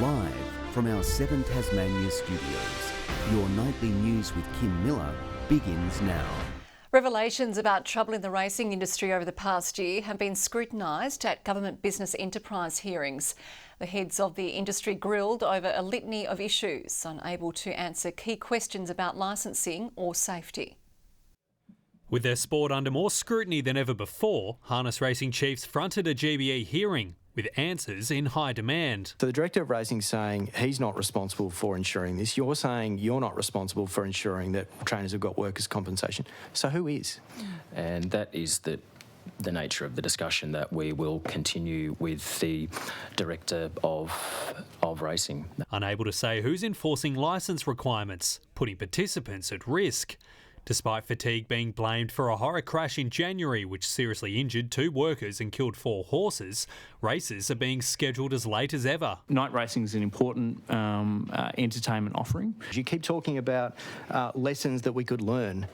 Live from our 7 Tasmania studios, your nightly news with Kim Miller begins now. Revelations about trouble in the racing industry over the past year have been scrutinised at government business enterprise hearings. The heads of the industry grilled over a litany of issues, unable to answer key questions about licensing or safety. With their sport under more scrutiny than ever before, harness racing chiefs fronted a GBE hearing with answers in high demand. So the Director of Racing saying he's not responsible for ensuring this. You're saying you're not responsible for ensuring that trainers have got workers' compensation. So who is? And that is the nature of the discussion that we will continue with the Director of Racing. Unable to say who's enforcing licence requirements, putting participants at risk. Despite fatigue being blamed for a horror crash in January which seriously injured 2 workers and killed 4 horses, races are being scheduled as late as ever. Night racing is an important entertainment offering. You keep talking about lessons that we could learn.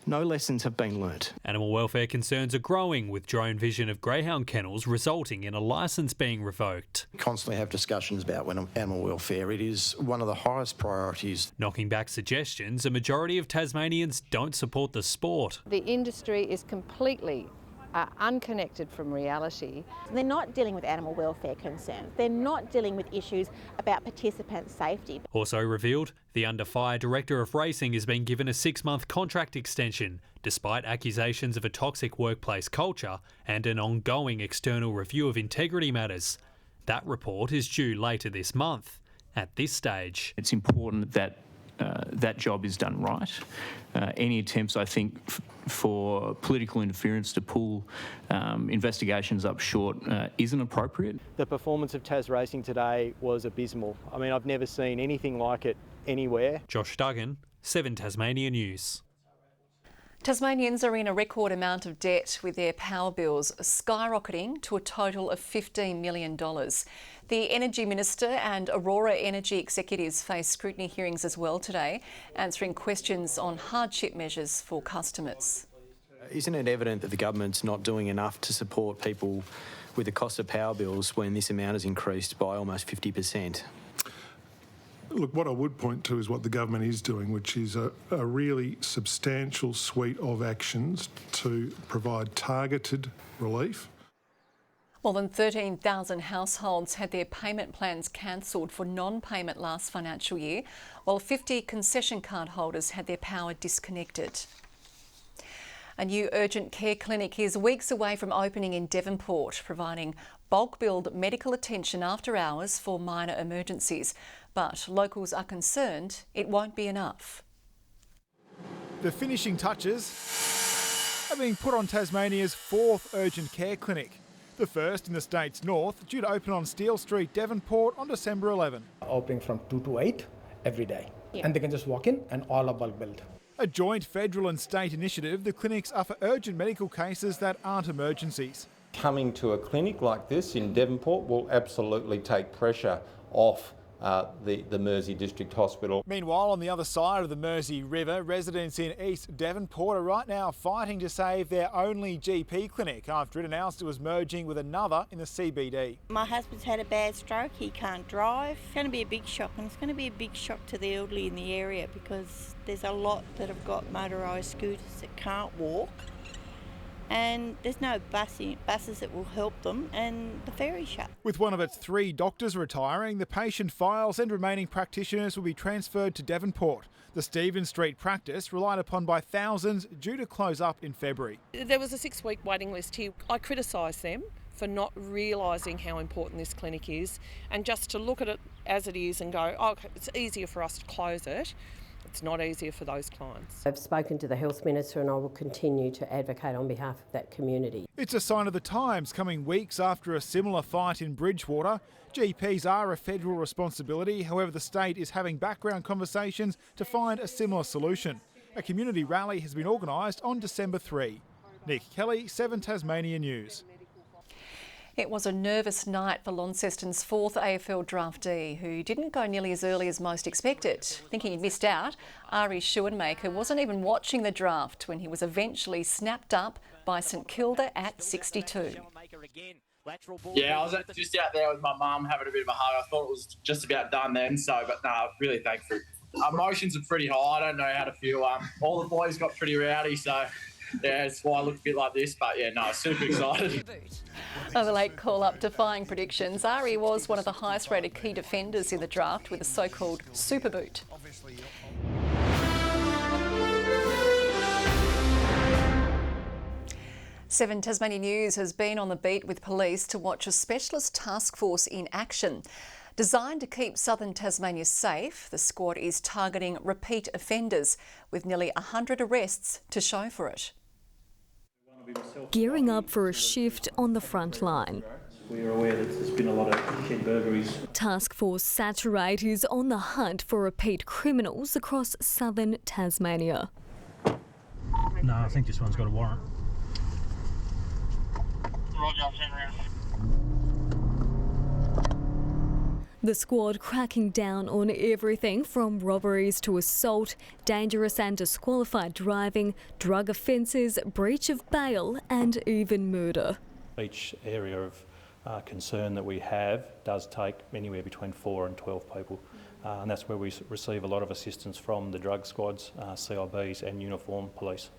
No lessons have been learnt. Animal welfare concerns are growing, with drone vision of greyhound kennels resulting in a licence being revoked. We constantly have discussions about animal welfare. It is one of the highest priorities. Knocking back suggestions, a majority of Tasmanians don't support the sport. The industry is completely unconnected from reality. They're not dealing with animal welfare concerns. They're not dealing with issues about participant safety. Also revealed, the under fire Director of Racing has been given a 6-month contract extension, despite accusations of a toxic workplace culture and an ongoing external review of integrity matters. That report is due later this month. At this stage, it's important that that job is done right. Any attempts, I think, for political interference to pull investigations up short isn't appropriate. The performance of Tas Racing today was abysmal. I mean, I've never seen anything like it anywhere. Josh Duggan, 7 Tasmania News. Tasmanians are in a record amount of debt, with their power bills skyrocketing to a total of $15 million. The Energy Minister and Aurora Energy executives face scrutiny hearings as well today, answering questions on hardship measures for customers. Isn't it evident that the government's not doing enough to support people with the cost of power bills when this amount has increased by almost 50%? Look, what I would point to is what the government is doing, which is a really substantial suite of actions to provide targeted relief. More than 13,000 households had their payment plans cancelled for non-payment last financial year, while 50 concession card holders had their power disconnected. A new urgent care clinic is weeks away from opening in Devonport, providing bulk billed medical attention after hours for minor emergencies. But locals are concerned it won't be enough. The finishing touches are being put on Tasmania's 4th urgent care clinic. The first in the state's north, due to open on Steel Street, Devonport on December 11. Opening from 2 to 8 every day. Yeah. And they can just walk in and all are bulk billed. A joint federal and state initiative, the clinics are for urgent medical cases that aren't emergencies. Coming to a clinic like this in Devonport will absolutely take pressure off the Mersey District Hospital. Meanwhile, on the other side of the Mersey River, residents in East Devonport are right now fighting to save their only GP clinic after it announced it was merging with another in the CBD. My husband's had a bad stroke, he can't drive. It's going to be a big shock, and it's going to be a big shock to the elderly in the area because there's a lot that have got motorised scooters that can't walk. And there's no buses that will help them, and the ferry shut. With one of its 3 doctors retiring, the patient files and remaining practitioners will be transferred to Devonport. The Stephen Street practice, relied upon by thousands, due to close up in February. There was a 6-week waiting list here. I criticise them for not realising how important this clinic is, and just to look at it as it is and go, oh, it's easier for us to close it. It's not easier for those clients. I've spoken to the Health Minister and I will continue to advocate on behalf of that community. It's a sign of the times, coming weeks after a similar fight in Bridgewater. GPs are a federal responsibility, however the state is having background conversations to find a similar solution. A community rally has been organised on December 3. Nick Kelly, 7 Tasmania News. It was a nervous night for Launceston's 4th AFL draftee, who didn't go nearly as early as most expected. Thinking he'd missed out, Ari Schoenmaker wasn't even watching the draft when he was eventually snapped up by St Kilda at 62. Yeah, I was just out there with my mum having a bit of a hug. I thought it was just about done then, but really thankful. Emotions are pretty high. I don't know how to feel. All the boys got pretty rowdy, so yeah, that's why I look a bit like this. But yeah, no, super excited. The late call-up defying predictions, Ari was one of the highest-rated key defenders in the draft with a so-called super boot. Seven Tasmania News has been on the beat with police to watch a specialist task force in action. Designed to keep southern Tasmania safe, the squad is targeting repeat offenders with nearly 100 arrests to show for it. Gearing up for a shift on the front line. We are aware that there's been a lot of shed burglaries. Task Force Saturate is on the hunt for repeat criminals across southern Tasmania. No, I think this one's got a warrant. The squad cracking down on everything from robberies to assault, dangerous and disqualified driving, drug offences, breach of bail and even murder. Each area of concern that we have does take anywhere between 4 and 12 people. And that's where we receive a lot of assistance from the drug squads, CIBs and uniformed police.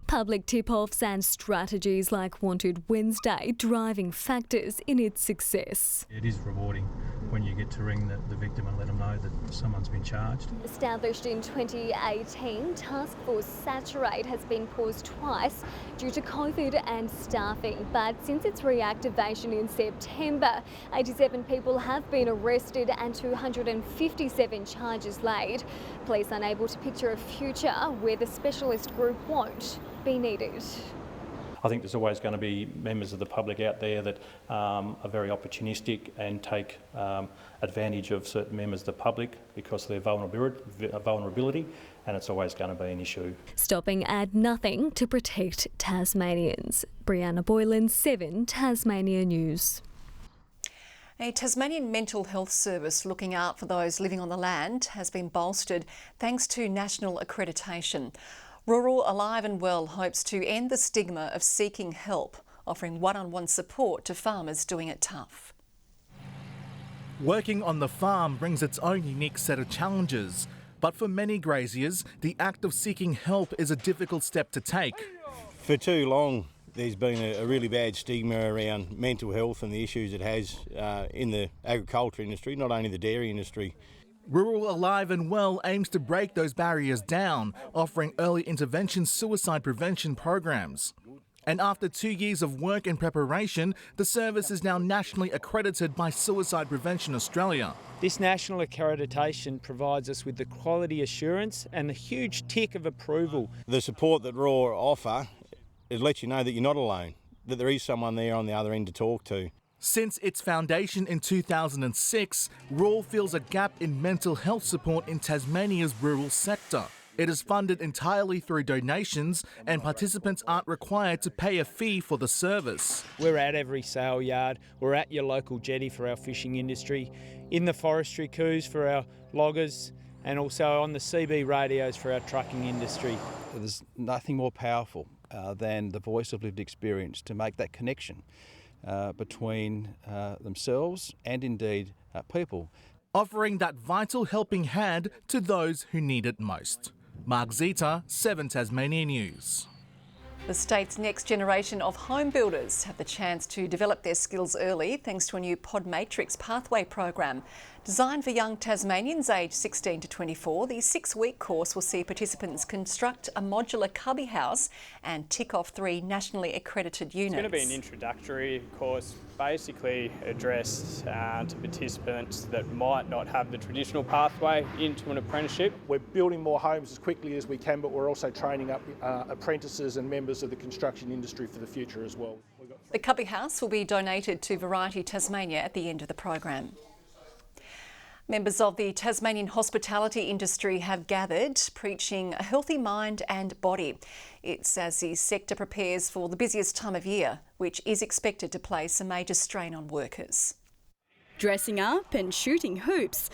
Public tip-offs and strategies like Wanted Wednesday driving factors in its success. It is rewarding when you get to ring the victim and let them know that someone's been charged. Established in 2018, Task Force Saturate has been paused twice due to COVID and staffing, but since its reactivation in September, 87 people have been arrested and 257 charges laid. Police unable to picture a future where the specialist group won't be needed. I think there's always going to be members of the public out there that are very opportunistic and take advantage of certain members of the public because of their vulnerability, and it's always going to be an issue. Stopping at nothing to protect Tasmanians. Brianna Boylan, 7 Tasmania News. A Tasmanian mental health service looking out for those living on the land has been bolstered thanks to national accreditation. Rural Alive and Well hopes to end the stigma of seeking help, offering one-on-one support to farmers doing it tough. Working on the farm brings its own unique set of challenges, but for many graziers, the act of seeking help is a difficult step to take. For too long, there's been a really bad stigma around mental health and the issues it has in the agriculture industry, not only the dairy industry. Rural Alive and Well aims to break those barriers down, offering early intervention suicide prevention programs. And after 2 years of work and preparation, the service is now nationally accredited by Suicide Prevention Australia. This national accreditation provides us with the quality assurance and the huge tick of approval. The support that RAW offer, it lets you know that you're not alone, that there is someone there on the other end to talk to. Since its foundation in 2006, RAW fills a gap in mental health support in Tasmania's rural sector. It is funded entirely through donations and participants aren't required to pay a fee for the service. We're at every sale yard, we're at your local jetty for our fishing industry, in the forestry coups for our loggers and also on the CB radios for our trucking industry. There's nothing more powerful than the voice of lived experience to make that connection between themselves and indeed people. Offering that vital helping hand to those who need it most. Mark Zita, 7 Tasmania News. The state's next generation of home builders have the chance to develop their skills early thanks to a new Pod Matrix pathway program. Designed for young Tasmanians aged 16 to 24, the 6-week course will see participants construct a modular cubby house and tick off 3 nationally accredited units. It's going to be an introductory course, basically addressed to participants that might not have the traditional pathway into an apprenticeship. We're building more homes as quickly as we can, but we're also training up apprentices and members of the construction industry for the future as well. The cubby house will be donated to Variety Tasmania at the end of the program. Members of the Tasmanian hospitality industry have gathered, preaching a healthy mind and body. It's as the sector prepares for the busiest time of year, which is expected to place a major strain on workers. Dressing up and shooting hoops,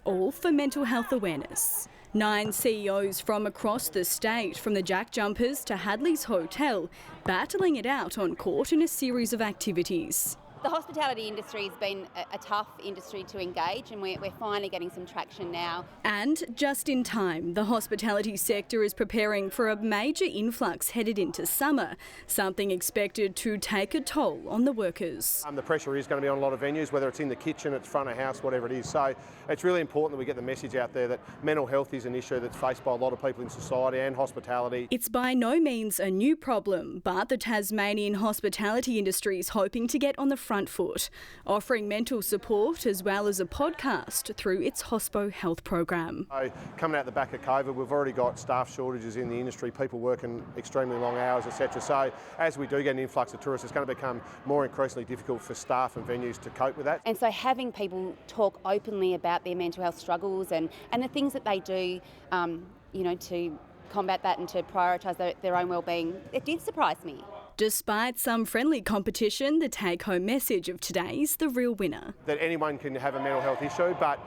all for mental health awareness. 9 CEOs from across the state, from the Jack Jumpers to Hadley's Hotel, battling it out on court in a series of activities. The hospitality industry has been a tough industry to engage, and we're finally getting some traction now. And just in time, the hospitality sector is preparing for a major influx headed into summer, something expected to take a toll on the workers. The pressure is going to be on a lot of venues, whether it's in the kitchen, it's front of house, whatever it is. So it's really important that we get the message out there that mental health is an issue that's faced by a lot of people in society and hospitality. It's by no means a new problem, but the Tasmanian hospitality industry is hoping to get on the front foot, offering mental support as well as a podcast through its Hospo Health program. So coming out the back of COVID, we've already got staff shortages in the industry, people working extremely long hours, etc. So as we do get an influx of tourists, it's going to become more increasingly difficult for staff and venues to cope with that. And so having people talk openly about their mental health struggles and the things that they do, to combat that and to prioritise their own well-being, it did surprise me. Despite some friendly competition, the take-home message of today's the real winner. That anyone can have a mental health issue, but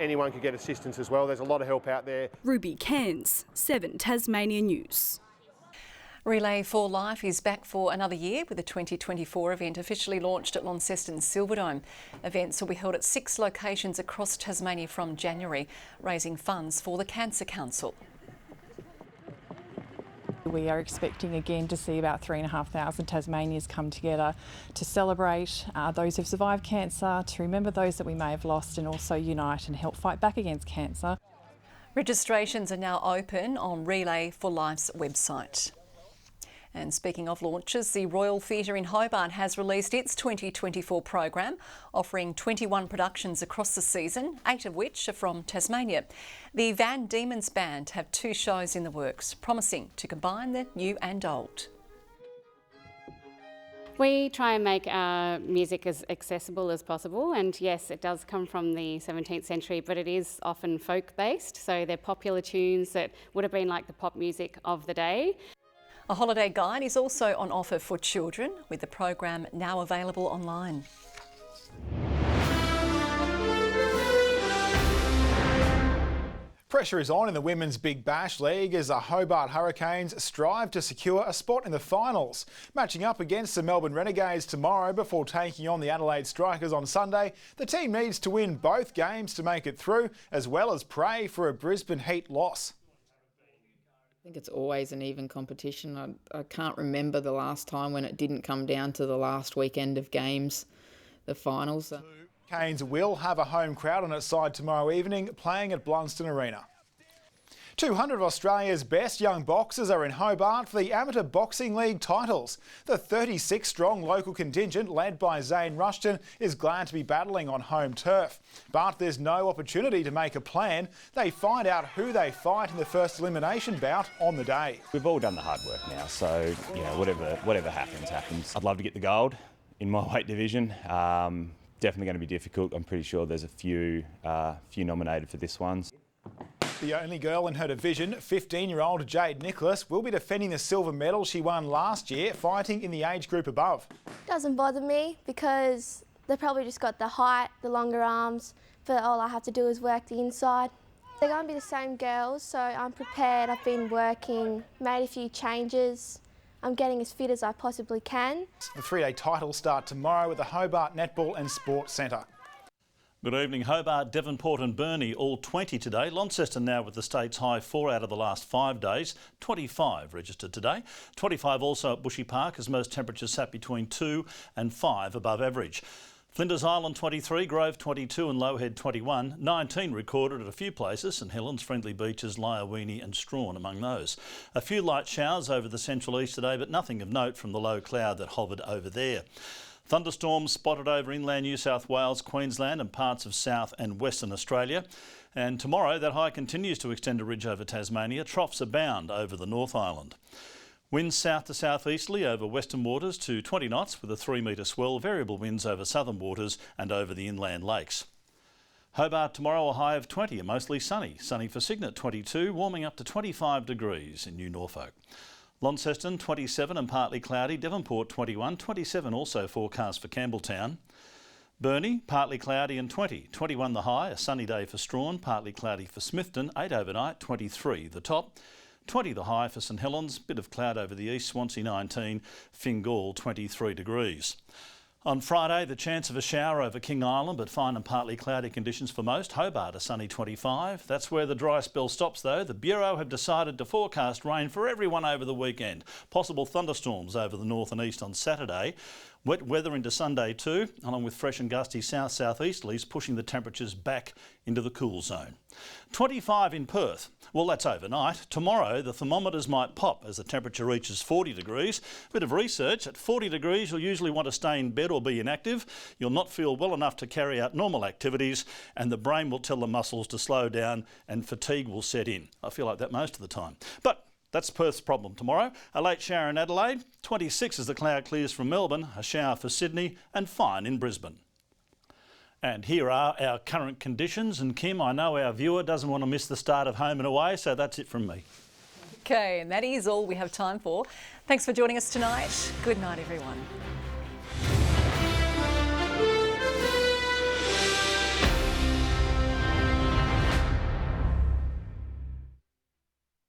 anyone can get assistance as well. There's a lot of help out there. Ruby Cairns, 7 Tasmania News. Relay for Life is back for another year with the 2024 event officially launched at Launceston's Silverdome. Events will be held at 6 locations across Tasmania from January, raising funds for the Cancer Council. We are expecting again to see about 3,500 Tasmanians come together to celebrate those who've survived cancer, to remember those that we may have lost, and also unite and help fight back against cancer. Registrations are now open on Relay for Life's website. And speaking of launches, the Royal Theatre in Hobart has released its 2024 program, offering 21 productions across the season, 8 of which are from Tasmania. The Van Diemen's Band have 2 shows in the works, promising to combine the new and old. We try and make our music as accessible as possible, and yes, it does come from the 17th century, but it is often folk-based, so they're popular tunes that would have been like the pop music of the day. A holiday guide is also on offer for children, with the program now available online. Pressure is on in the Women's Big Bash League as the Hobart Hurricanes strive to secure a spot in the finals. Matching up against the Melbourne Renegades tomorrow before taking on the Adelaide Strikers on Sunday, the team needs to win both games to make it through, as well as pray for a Brisbane Heat loss. I think it's always an even competition. I can't remember the last time when it didn't come down to the last weekend of games, the finals. Canes will have a home crowd on its side tomorrow evening, playing at Blunston Arena. 200 of Australia's best young boxers are in Hobart for the Amateur Boxing League titles. The 36-strong local contingent, led by Zane Rushton, is glad to be battling on home turf. But there's no opportunity to make a plan. They find out who they fight in the first elimination bout on the day. We've all done the hard work now, so whatever happens, happens. I'd love to get the gold in my weight division. Definitely going to be difficult. I'm pretty sure there's a few nominated for this one. The only girl in her division, 15-year-old Jade Nicholas, will be defending the silver medal she won last year, fighting in the age group above. Doesn't bother me because they probably just got the height, the longer arms, but all I have to do is work the inside. They're going to be the same girls, so I'm prepared. I've been working, made a few changes. I'm getting as fit as I possibly can. The 3-day titles start tomorrow at the Hobart Netball and Sports Centre. Good evening. Hobart, Devonport and Burnie all 20 today. Launceston now with the state's high 4 out of the last 5 days. 25 registered today. 25 also at Bushy Park as most temperatures sat between 2 and 5 above average. Flinders Island 23, Grove 22 and Lowhead 21. 19 recorded at a few places, St Helens, Friendly Beaches, Lyowini and Strawn among those. A few light showers over the central east today, but nothing of note from the low cloud that hovered over there. Thunderstorms spotted over inland New South Wales, Queensland and parts of South and Western Australia. And tomorrow that high continues to extend a ridge over Tasmania. Troughs abound over the North Island. Winds south to southeasterly over western waters to 20 knots with a 3-metre swell. Variable winds over southern waters and over the inland lakes. Hobart tomorrow a high of 20 and mostly sunny. Sunny for Cygnet 22, warming up to 25 degrees in New Norfolk. Launceston 27 and partly cloudy. Devonport 21, 27 also forecast for Campbelltown. Burnie, partly cloudy and 20. 21 the high, a sunny day for Strawn, partly cloudy for Smithton, 8 overnight, 23 the top. 20 the high for St Helens, bit of cloud over the east, Swansea 19, Fingal 23 degrees. On Friday, the chance of a shower over King Island, but fine and partly cloudy conditions for most. Hobart a sunny 25. That's where the dry spell stops though. The Bureau have decided to forecast rain for everyone over the weekend. Possible thunderstorms over the north and east on Saturday. Wet weather into Sunday too, along with fresh and gusty south-southeasterlies pushing the temperatures back into the cool zone. 25 in Perth. Well, that's overnight. Tomorrow, the thermometers might pop as the temperature reaches 40 degrees. Bit of research, at 40 degrees, you'll usually want to stay in bed or be inactive. You'll not feel well enough to carry out normal activities, and the brain will tell the muscles to slow down and fatigue will set in. I feel like that most of the time. But that's Perth's problem tomorrow. A late shower in Adelaide, 26 as the cloud clears from Melbourne, a shower for Sydney and fine in Brisbane. And here are our current conditions. And Kim, I know our viewer doesn't want to miss the start of Home and Away, so that's it from me. Okay, and that is all we have time for. Thanks for joining us tonight. Good night, everyone.